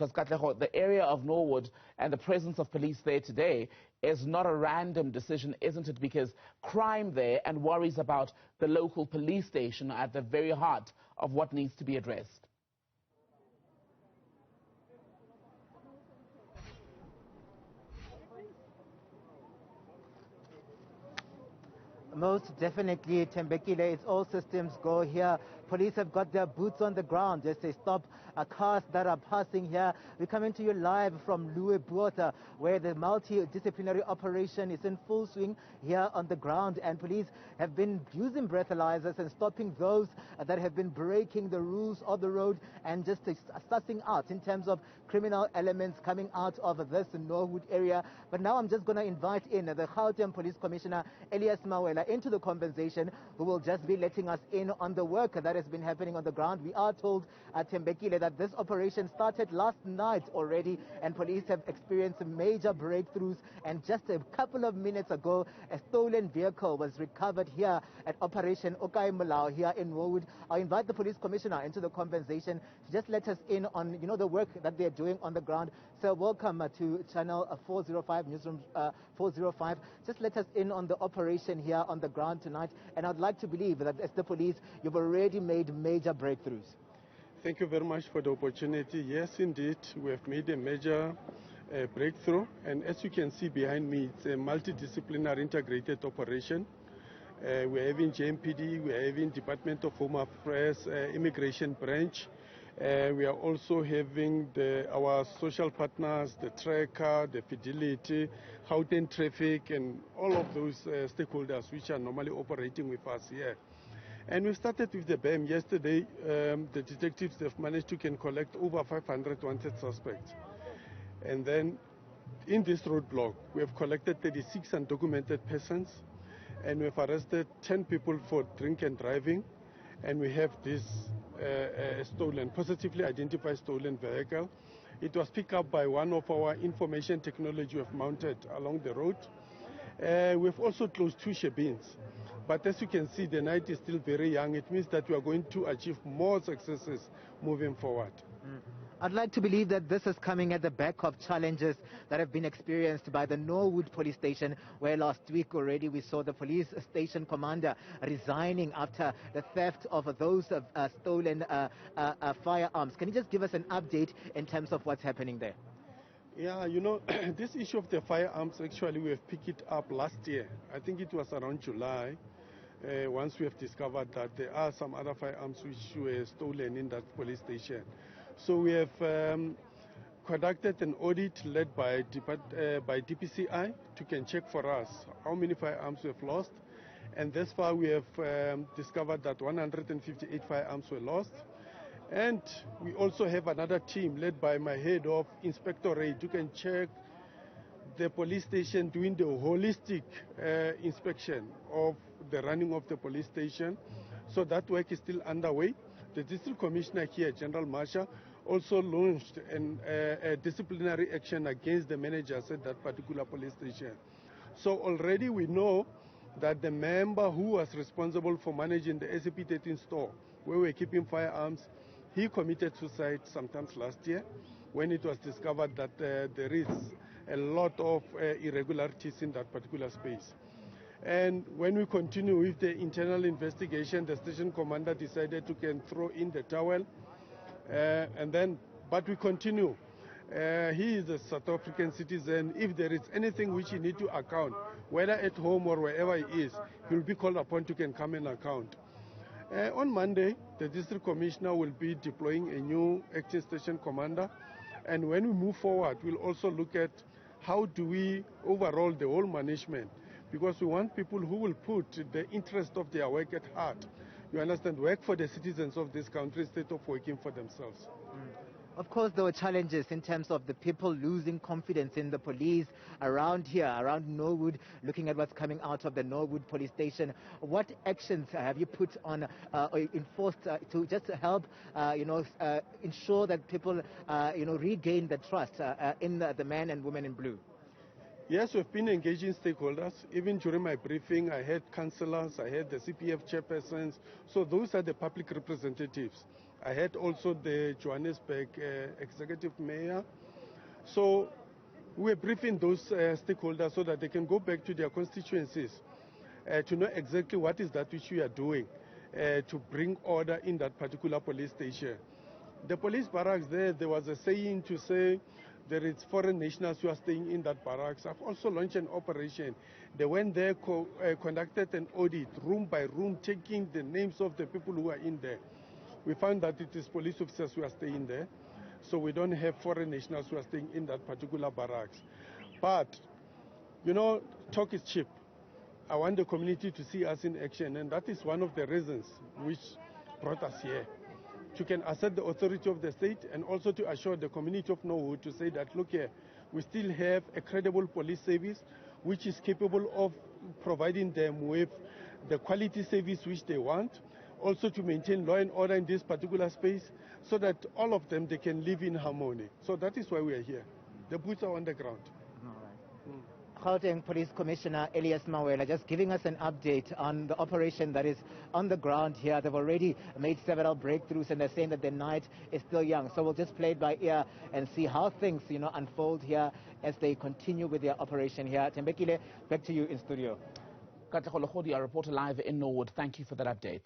because Katlego, the area of Norwood and the presence of police there today is not a random decision, isn't it? Because crime there and worries about the local police station are at the very heart of what needs to be addressed. Most definitely, Tembekile, it's all systems go here. Police have got their boots on the ground as they stop cars that are passing here. We're coming to you live from Luebuota, where the multidisciplinary operation is in full swing here on the ground. And police have been using breathalyzers and stopping those that have been breaking the rules of the road and just sussing out in terms of criminal elements coming out of this Norwood area. But now I'm just going to invite in the Gauteng Police Commissioner, Elias Mawela, into the conversation, who will just be letting us in on the work that has been happening on the ground. We are told at Tembekile that this operation started last night already, and police have experienced major breakthroughs. And just a couple of minutes ago, a stolen vehicle was recovered here at Operation Okae Molao here in Norwood. I invite the police commissioner into the conversation to just let us in on, the work that they're doing on the ground. So welcome to channel 405, Newzroom 405. Just let us in on the operation here on the ground tonight. And I'd like to believe that as the police, you've already made major breakthroughs. Thank you very much for the opportunity. Yes, indeed, we have made a major breakthrough. And as you can see behind me, it's a multidisciplinary integrated operation. We're having JMPD, we're having Department of Home Affairs, Immigration Branch. We are also having our social partners, the tracker, the fidelity, Gauteng traffic, and all of those stakeholders which are normally operating with us here. And we started with the BAM yesterday. The detectives have managed to collect over 500 wanted suspects. And then in this roadblock, we have collected 36 undocumented persons, and we have arrested 10 people for drink and driving, and we have this positively identified stolen vehicle. It was picked up by one of our information technology we have mounted along the road. We've also closed 2 shebeens. But as you can see, the night is still very young. It means that we are going to achieve more successes moving forward. I'd like to believe that this is coming at the back of challenges that have been experienced by the Norwood police station, where last week already we saw the police station commander resigning after the theft of those stolen firearms. Can you just give us an update in terms of what's happening there? Yeah, this issue of the firearms, actually, we have picked it up last year. I think it was around July, once we have discovered that there are some other firearms which were stolen in that police station. So we have conducted an audit led by DPCI to check for us how many firearms we have lost. And thus far, we have discovered that 158 firearms were lost. And we also have another team led by my head of inspectorate who can check the police station doing the holistic inspection of the running of the police station. So that work is still underway. The district commissioner here, General Marshal, also launched a disciplinary action against the managers at that particular police station. So already we know that the member who was responsible for managing the SCP-13 store, where we're keeping firearms, he committed suicide sometimes last year when it was discovered that there is a lot of irregularities in that particular space. And when we continue with the internal investigation, the station commander decided to throw in the towel. But we continue. He is a South African citizen. If there is anything which he needs to account, whether at home or wherever he is, he will be called upon to come and account. On Monday, the district commissioner will be deploying a new acting station commander. And when we move forward, we'll also look at how do we overall the whole management, because we want people who will put the interest of their work at heart. You understand, work for the citizens of this country instead of working for themselves. Of course, there were challenges in terms of the people losing confidence in the police around here, around Norwood, looking at what's coming out of the Norwood police station. What actions have you put on or enforced to just help, ensure that people, regain the trust in the men and women in blue? Yes, we've been engaging stakeholders. Even during my briefing, I had councillors, I had the CPF chairpersons. So those are the public representatives. I had also the Johannesburg executive mayor. So we're briefing those stakeholders so that they can go back to their constituencies to know exactly what is that which we are doing to bring order in that particular police station. The police barracks there was a saying to say there is foreign nationals who are staying in that barracks. I've also launched an operation. They went there, conducted an audit, room by room, taking the names of the people who are in there. We found that it is police officers who are staying there. So we don't have foreign nationals who are staying in that particular barracks. But, you know, talk is cheap. I want the community to see us in action, and that is one of the reasons which brought us here. To can assert the authority of the state and also to assure the community of Norwood to say that, look here, we still have a credible police service which is capable of providing them with the quality service which they want, also to maintain law and order in this particular space so that all of them, they can live in harmony. So that is why we are here. The boots are on the ground. Gauteng Police Commissioner Elias Mawela just giving us an update on the operation that is on the ground here. They've already made several breakthroughs and they're saying that the night is still young. So we'll just play it by ear and see how things, unfold here as they continue with their operation here. Thembekile, back to you in studio. Katlego Legodi, our reporter live in Norwood. Thank you for that update.